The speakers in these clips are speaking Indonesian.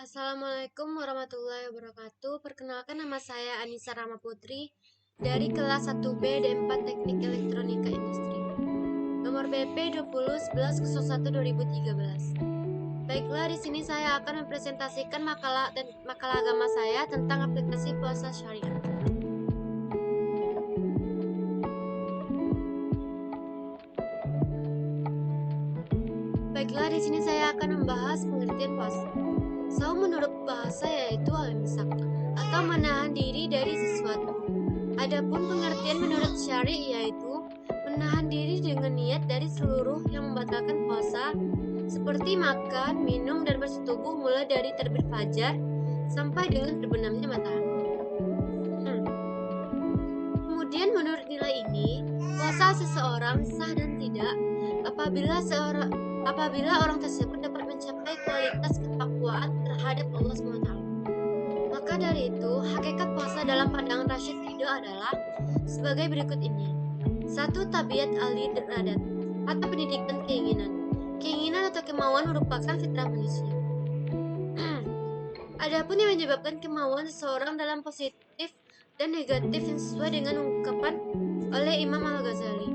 Assalamualaikum warahmatullahi wabarakatuh. Perkenalkan, nama saya Anissa Rama Putri dari kelas 1B D4 Teknik Elektronika Industri. Nomor BP 201101-2013. Baiklah, di sini saya akan mempresentasikan makalah agama saya tentang aplikasi puasa syariah. Baiklah, di sini saya akan membahas pengertian puasa. Saum menurut bahasa yaitu al-imsak atau menahan diri dari sesuatu. Adapun pengertian menurut syari yaitu menahan diri dengan niat dari seluruh yang membatalkan puasa, seperti makan, minum, dan bersetubuh mulai dari terbit fajar sampai dengan terbenamnya matahari. Kemudian menurut nilai ini, puasa seseorang sah dan tidak apabila orang tersebut dapat mencapai kualitas ketakwaan terhadap Allah SWT. Maka dari itu, hakikat puasa dalam pandangan Rashid Ridho adalah sebagai berikut ini. 1. Tabiat al-iradat atau pendidikan keinginan. Keinginan atau kemauan merupakan fitrah manusia. Adapun yang menyebabkan kemauan seseorang dalam positif dan negatif yang sesuai dengan ungkapan oleh Imam Al-Ghazali,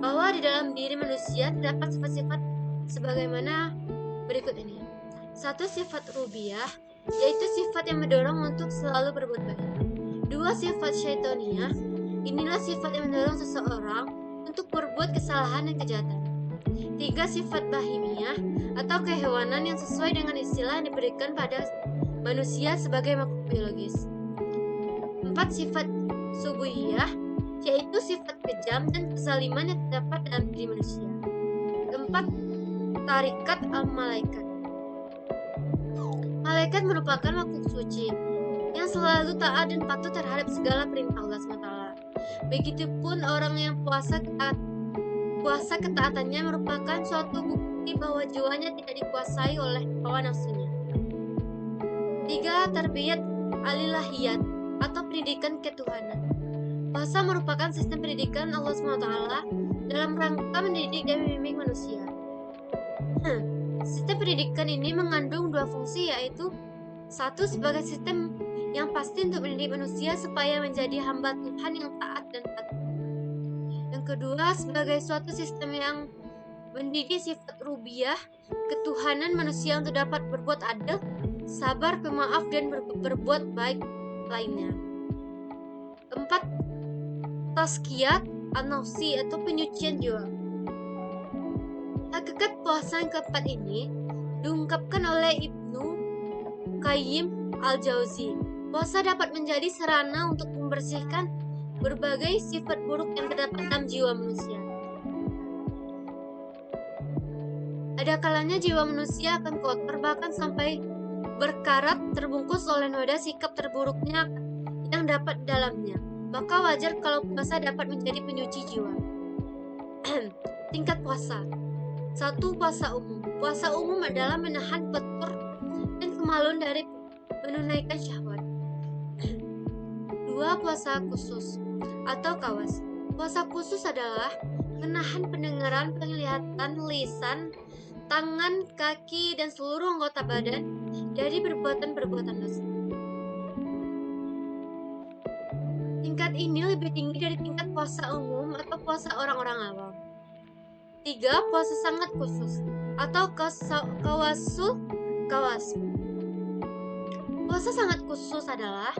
bahwa di dalam diri manusia terdapat sifat-sifat sebagaimana berikut ini. 1. Sifat rubiyah, yaitu sifat yang mendorong untuk selalu berbuat baik. 2. Sifat syaitoniyah, inilah sifat yang mendorong seseorang untuk berbuat kesalahan dan kejahatan. 3. Sifat bahimiyah atau kehewanan yang sesuai dengan istilah yang diberikan pada manusia sebagai makhluk biologis. 4. Sifat subuhiyah, yaitu sifat kejam dan kezaliman yang terdapat dalam diri manusia. 4. Tarikat al-malaikat. Malaikat merupakan makhluk suci yang selalu taat dan patuh terhadap segala perintah Allah SWT. Begitupun orang yang puasa ketaatannya merupakan suatu bukti bahwa jiwanya tidak dikuasai oleh hawa nafsunya. 3. Tarbiyat alilahiyat atau pendidikan ketuhanan. Puasa merupakan sistem pendidikan Allah SWT dalam rangka mendidik dan membimbing manusia. Sistem pendidikan ini mengandung dua fungsi, yaitu 1. Sebagai sistem yang pasti untuk mendidik manusia supaya menjadi hamba Tuhan yang taat dan patuh. Yang kedua, sebagai suatu sistem yang mendidik sifat rubiyah, ketuhanan manusia untuk dapat berbuat adil, sabar, pemaaf, dan berbuat baik lainnya. 4. Tazkiyat an-nafsi atau penyucian jiwa. Hakikat puasa yang keempat ini diungkapkan oleh Ibnu Qayyim al-Jauzi. Puasa dapat menjadi sarana untuk membersihkan berbagai sifat buruk yang terdapat dalam jiwa manusia. Ada kalanya jiwa manusia akan kotor, bahkan sampai berkarat, terbungkus oleh noda sikap terburuknya yang dapat dalamnya. Maka wajar kalau puasa dapat menjadi penyuci jiwa. Tingkat puasa. 1. Puasa umum. Puasa umum adalah menahan kotor dan kemaluan dari menunaikan syahwat. 2. Puasa khusus atau kawas. Puasa khusus adalah menahan pendengaran, penglihatan, lisan, tangan, kaki, dan seluruh anggota badan dari perbuatan-perbuatan dosa. Tingkat ini lebih tinggi dari tingkat puasa umum atau puasa orang-orang awam. 3. Puasa sangat khusus atau kawas. Puasa sangat khusus adalah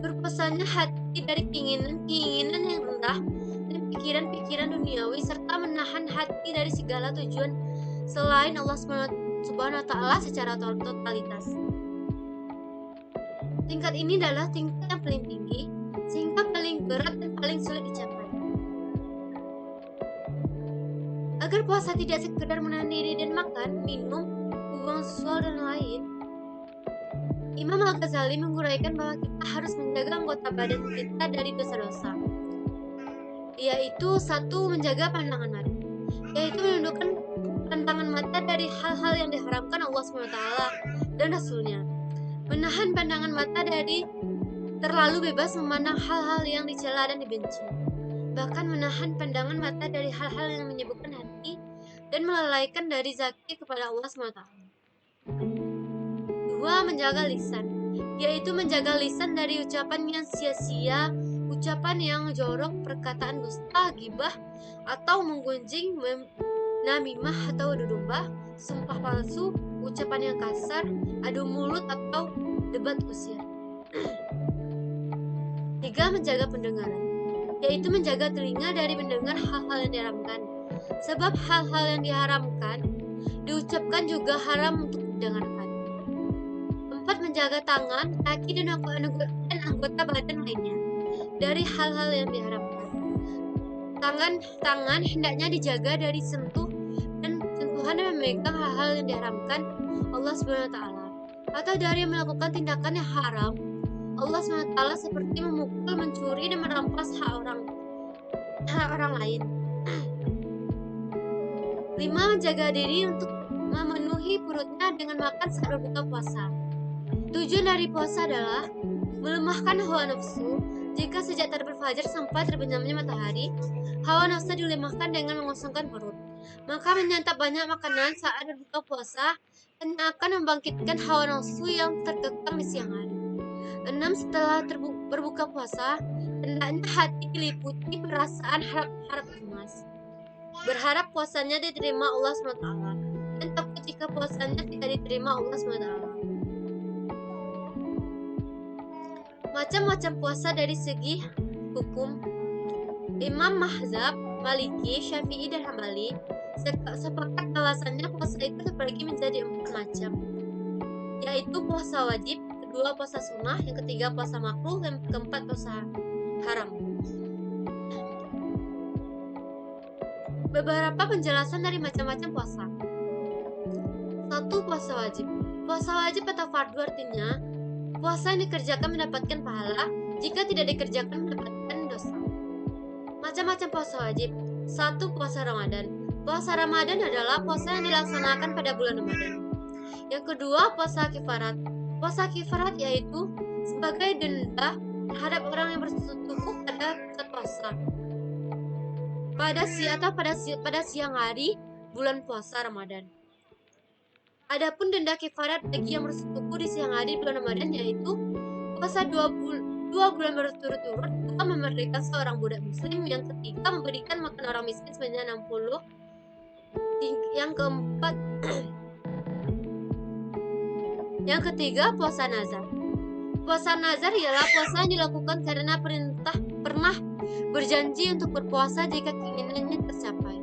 berpuasanya hati dari keinginan yang rendah dan pikiran-pikiran duniawi, serta menahan hati dari segala tujuan selain Allah SWT secara totalitas. Tingkat ini adalah tingkat yang paling tinggi, sehingga paling berat dan paling sulit dicapai. Agar puasa tidak sekedar menahan diri dan makan, minum, buang seksual, dan lain, Imam Al-Ghazali menguraikan bahwa kita harus menjaga anggota badan kita dari dosa-dosa, yaitu 1. Menjaga pandangan mata, yaitu menundukkan pandangan mata dari hal-hal yang diharamkan Allah SWT dan Rasulnya. Menahan pandangan mata dari terlalu bebas memandang hal-hal yang dicela dan dibenci. Bahkan menahan pandangan mata dari hal-hal yang menyibukkan hati dan melalaikan dari zikir kepada Allah SWT. 2. 2. Menjaga lisan, yaitu menjaga lisan dari ucapan yang sia-sia, ucapan yang jorok, perkataan dusta, ghibah, atau menggunjing, namimah atau adu domba, sumpah palsu, ucapan yang kasar, adu mulut, atau debat kusir. 3. Menjaga pendengaran, yaitu menjaga telinga dari mendengar hal-hal yang diharamkan. Sebab hal-hal yang diharamkan diucapkan juga haram untuk didengarkan. 4. Menjaga tangan, kaki, dan anggota badan lainnya dari hal-hal yang diharamkan. Tangan hendaknya dijaga dari sentuhan yang memegang hal-hal yang diharamkan Allah SWT, atau dari melakukan tindakan yang haram Allah SWT, seperti memukul, mencuri, dan merampas hak orang lain. 5. Menjaga diri untuk memenuhi perutnya dengan makan saat berbuka puasa. Tujuan dari puasa adalah melemahkan hawa nafsu. Jika sejak terbit fajar sampai terbenamnya matahari, hawa nafsu dilemahkan dengan mengosongkan perut. Maka menyantap banyak makanan saat berbuka puasa hanya akan membangkitkan hawa nafsu yang terkekang di siang hari. 6. Setelah berbuka puasa, hendaknya hati diliputi perasaan harap cemas, berharap puasanya diterima Allah SWT, dan takut jika puasanya tidak diterima Allah SWT. Macam-macam puasa dari segi hukum. Imam Mazhab Maliki, Syafi'i, dan Hambali sepakat bahwasannya puasa itu terbagi menjadi 4 macam, yaitu puasa wajib, kedua puasa sunnah, yang ketiga puasa makruh, yang keempat puasa haram. Beberapa penjelasan dari macam-macam puasa. 1. Puasa wajib. Puasa wajib atau fardu artinya puasa yang dikerjakan mendapatkan pahala, jika tidak dikerjakan mendapatkan dosa. Macam-macam puasa wajib. 1. Puasa Ramadan. Puasa Ramadan adalah puasa yang dilaksanakan pada bulan Ramadan. Yang kedua, puasa kifarat. Puasa kifarat yaitu sebagai denda terhadap orang yang bersetubuh pada saat puasa pada siang hari bulan puasa Ramadan. Adapun denda kifarat bagi yang bersetubuh di siang hari bulan Ramadan yaitu puasa 2 bulan berturut-turut, atau memerdekakan seorang budak muslim. Yang ketiga, memberikan makan orang miskin sebanyak 60. Yang keempat, yang ketiga, puasa nazar. Puasa nazar ialah puasa yang dilakukan karena pernah berjanji untuk berpuasa jika keinginannya tercapai.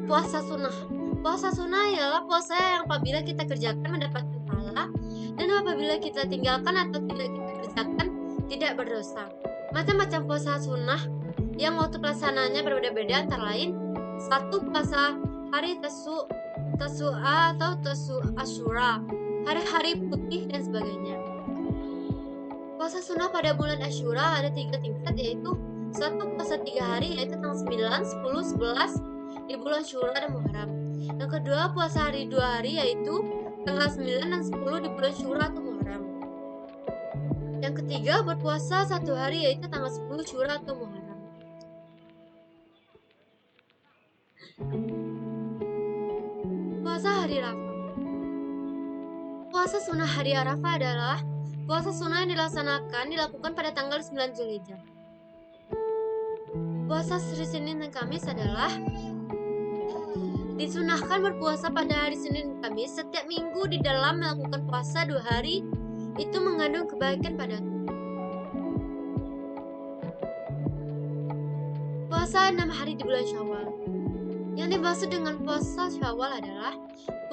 Puasa sunnah. Puasa sunnah ialah puasa yang apabila kita kerjakan mendapatkan pahala, dan apabila kita tinggalkan atau tidak kita kerjakan tidak berdosa. Macam-macam puasa sunnah yang waktu pelaksanaannya berbeda-beda, antara lain 1. Puasa hari Tasu'a atau Asyura, hari-hari putih, dan sebagainya. Puasa sunnah pada bulan Asyura ada 3 tingkat, yaitu 1. Puasa 3 hari, yaitu tanggal 9, 10, 11 di bulan Syura dan Muharram. Yang kedua, puasa hari 2 hari, yaitu tanggal 9 dan 10 di bulan Syura atau Muharram. Yang ketiga, berpuasa 1 hari, yaitu tanggal 10 Syura atau Muharram. Puasa hari Arafah. Puasa sunnah hari Arafah adalah puasa sunnah yang dilakukan pada tanggal 9 Zulhijjah. Puasa hari Senin dan Kamis adalah disunahkan berpuasa pada hari Senin dan Kamis setiap minggu. Di dalam melakukan puasa 2 hari itu mengandung kebaikan padaku. Puasa 6 hari di bulan Syawal. Yang dimaksud dengan puasa Syawal adalah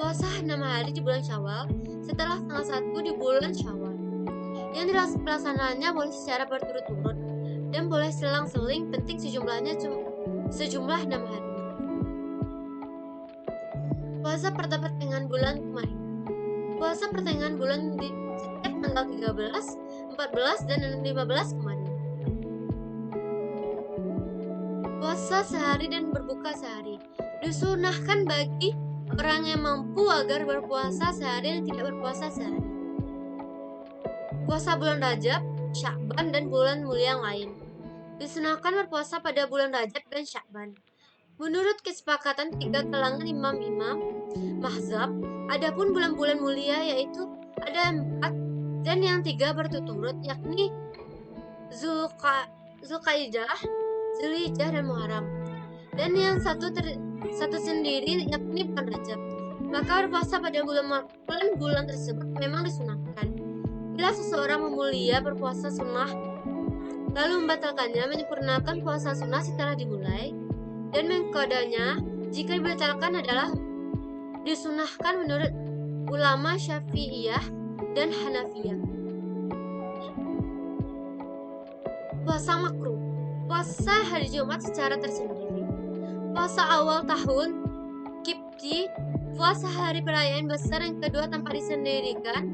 puasa 6 hari di bulan Syawal setelah tanggal 1 di bulan Syawal, yang pelaksanaannya boleh secara berturut-turut dan boleh selang-seling, penting sejumlah 6 hari. Puasa pertengahan bulan kemarin. Puasa pertengahan bulan di setiap tanggal 13, 14, dan 15 kemarin. Puasa sehari dan berbuka sehari. Disunahkan bagi orang yang mampu agar berpuasa sehari dan tidak berpuasa sehari. Puasa bulan Rajab, Sya'ban, dan bulan mulia yang lain. Disunahkan berpuasa pada bulan Rajab dan Sya'ban. Menurut kesepakatan tiga kalangan imam-imam mazhab, adapun bulan-bulan mulia yaitu ada 4 dan yang 3 berturut-turut, yakni Zulkaidah, Zulhijjah, dan Muharram. Dan yang satu sendiri yakni bulan Rajab. Maka berpuasa pada bulan tersebut memang disunahkan. Bila seseorang memulia berpuasa sunnah lalu membatalkannya, menyempurnakan puasa sunnah setelah dimulai, dan mengkodanya jika dibatalkan adalah disunahkan menurut ulama Syafi'iyah dan Hanafiyah. Puasa makruh. Puasa hari Jumat secara tersendiri. Puasa awal tahun Qibti, puasa hari perayaan besar yang kedua tanpa disendirikan,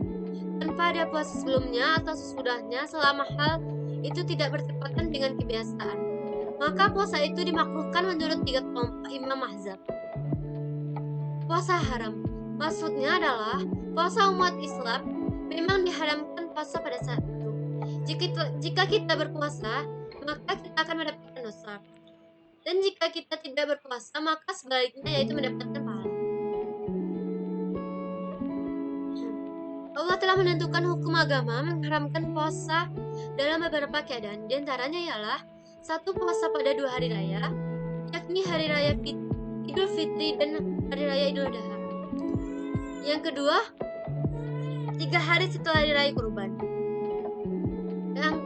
tanpa ada puasa sebelumnya atau sesudahnya selama hal itu tidak bertepatan dengan kebiasaan. Maka puasa itu dimakruhkan menurut 3 kelompok imam mazhab. Puasa haram. Maksudnya adalah puasa umat Islam memang diharamkan puasa pada saat itu. Jika kita berpuasa, maka kita akan mendapatkan dosa. Dan jika kita tidak berpuasa, maka sebaliknya yaitu mendapatkan pahala. Allah telah menentukan hukum agama mengharamkan puasa dalam beberapa keadaan. Di antaranya ialah 1. Puasa pada 2 hari raya, yakni hari raya Idul Fitri dan hari raya Idul Adha. Yang kedua, 3 hari setelah hari raya Kurban. Yang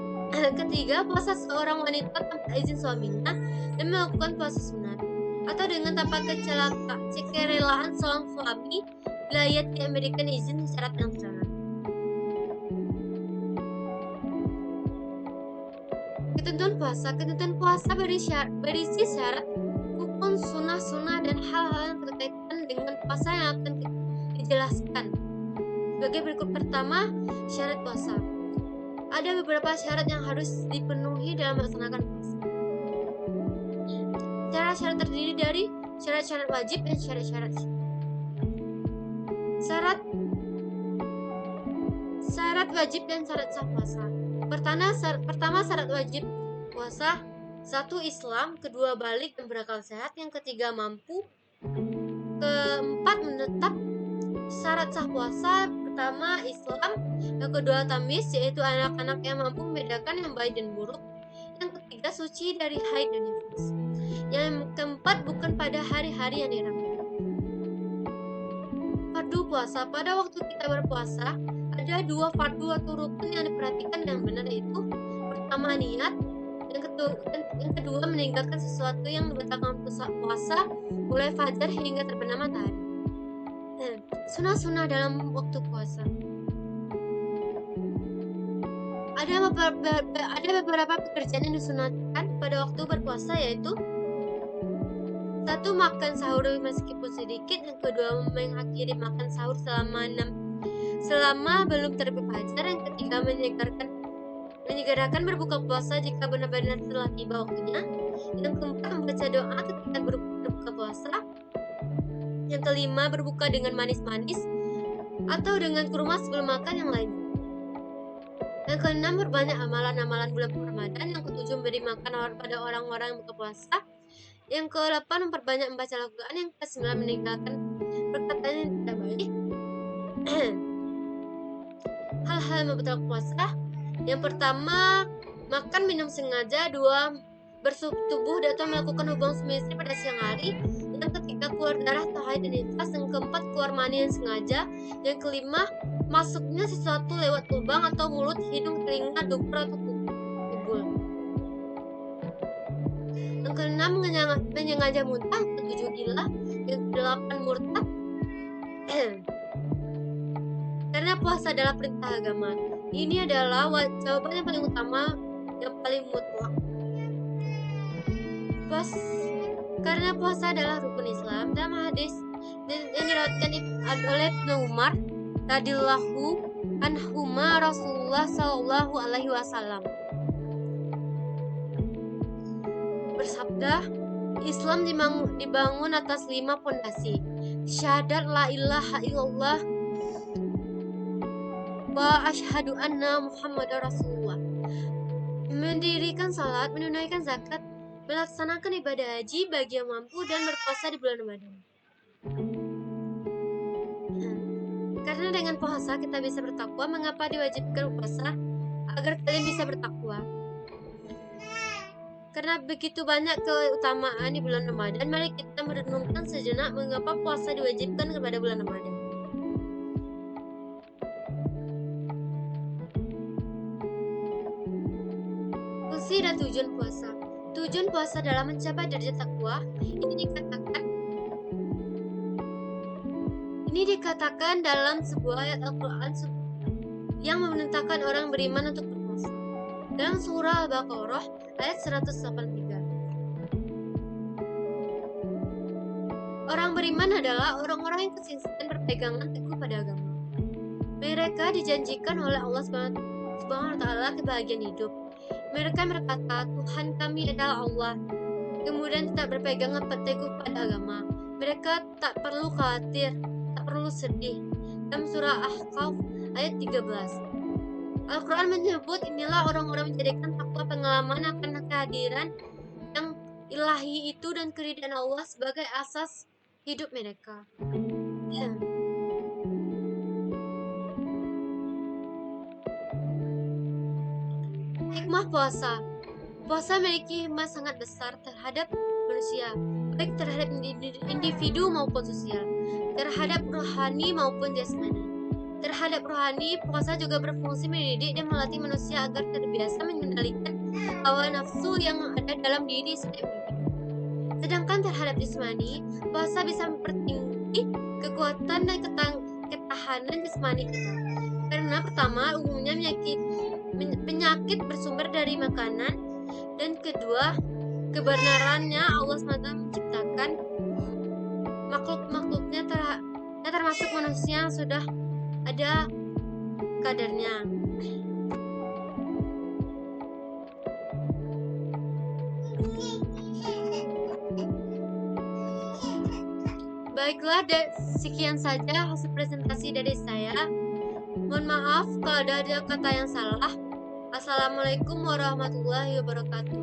ketiga, puasa seorang wanita tanpa izin suaminya dan melakukan puasa sunat, atau dengan tanpa kerelaan seorang suami bila ia tidak memberikan izin syarat yang terang. Ketentuan puasa berisi syarat, rukun, sunnah dan hal-hal yang berkaitan dengan puasa yang akan dijelaskan. Sebagai berikut. Pertama, syarat puasa. Ada beberapa syarat yang harus dipenuhi dalam melaksanakan puasa. Syarat-syarat terdiri dari syarat-syarat wajib dan syarat-syarat wajib dan syarat sah puasa. Pertama syarat wajib puasa. 1. Islam, kedua balik dan berakal sehat, yang ketiga mampu, keempat menetap. Syarat sah puasa: pertama Islam, yang kedua tamis, yaitu anak-anak yang mampu membedakan yang baik dan buruk, yang ketiga suci dari haid dan nifas, yang keempat bukan pada hari-hari yang diharamkan. Fardu puasa. Pada waktu kita berpuasa ada 2 fardu atau rukun yang diperhatikan dengan benar, yaitu pertama niat, yang kedua meninggalkan sesuatu yang membatalkan puasa mulai fajar hingga terbenam matahari. Sunnah dalam waktu puasa. Ada beberapa pekerjaan yang disunatkan pada waktu berpuasa, yaitu 1. Makan sahur meskipun sedikit. Yang kedua, mengakhiri makan sahur selama belum terbit fajar. Yang ketiga, menyegerakan berbuka puasa jika benar-benar telah tiba waktunya. Yang keempat, membaca doa ketika berbuka puasa. Yang kelima, berbuka dengan manis-manis atau dengan kurma sebelum makan yang lain. Yang keenam, berbanyak amalan-amalan bulan Ramadan. Yang ketujuh, memberi makan pada orang-orang yang buka puasa. Yang ke-8, memperbanyak membaca Al-Quran. Yang ke-9, meninggalkan perkataan yang tidak baik. Hal-hal yang membatalkan puasa. Yang pertama, makan minum sengaja. 2. Bersuhu tubuh atau melakukan hubungan suami istri pada siang hari. Yang ketiga, keluar darah atau haid dan nifas. Yang keempat, keluar mani yang sengaja. Yang kelima, masuknya sesuatu lewat lubang atau mulut, hidung, telinga, dubur atau kubul. Yang keenam, menyengaja muntah. Yang ketujuh, gila. Yang kedelapan, murtad. Karena puasa adalah perintah agama. Ini adalah jawaban yang paling utama, yang paling mutlak. Karena puasa adalah rukun Islam. Dalam hadis yang diriwayatkan oleh Ibnu Umar radhiyallahu anhuma, Rasulullah sallallahu alaihi wasallam bersabda, Islam dibangun atas 5 pondasi: syahadat la ilaha illallah wa asyhadu anna Muhammadar Rasulullah, mendirikan salat, menunaikan zakat, melaksanakan ibadah haji bagi yang mampu, dan berpuasa di bulan Ramadan. Karena dengan puasa kita bisa bertakwa, mengapa diwajibkan puasa? Agar kalian bisa bertakwa. Karena begitu banyak keutamaan di bulan Ramadan, mari kita merenungkan sejenak mengapa puasa diwajibkan kepada bulan Ramadan. Fungsi dan tujuan puasa. Tujuan puasa dalam mencapai derajat takwa. Ini dikatakan dalam sebuah ayat Al-Quran yang memerintahkan orang beriman untuk berpuasa. Dalam surah Al-Baqarah ayat 183. Orang beriman adalah orang-orang yang konsisten berpegangan teguh pada agama. Mereka dijanjikan oleh Allah Subhanahu wa Ta'ala kebahagiaan hidup. Mereka berkata, Tuhan kami adalah Allah. Kemudian tetap berpegang teguh pada agama. Mereka tak perlu khawatir, tak perlu sedih. Dalam surah Ahqaf ayat 13. Al-Quran menyebut inilah orang-orang menjadikan takwa pengalaman akan kehadiran yang ilahi itu dan keridhaan Allah sebagai asas hidup mereka. Hikmah puasa. Puasa memiliki hikmah sangat besar terhadap manusia, baik terhadap individu maupun sosial, terhadap rohani maupun jasmani. Terhadap rohani, puasa juga berfungsi mendidik dan melatih manusia agar terbiasa mengendalikan hawa nafsu yang ada dalam diri setiap individu. Sedangkan terhadap jasmani, puasa bisa mempertinggi kekuatan dan ketahanan jasmani kita. Karena pertama, umumnya penyakit bersumber dari makanan, dan kedua, kebenarannya Allah SWT menciptakan makhluk-makhluknya termasuk manusia yang sudah ada kadarnya. Baiklah, sekian saja hasil presentasi dari saya. Mohon maaf kalau ada kata yang salah. Assalamualaikum warahmatullahi wabarakatuh.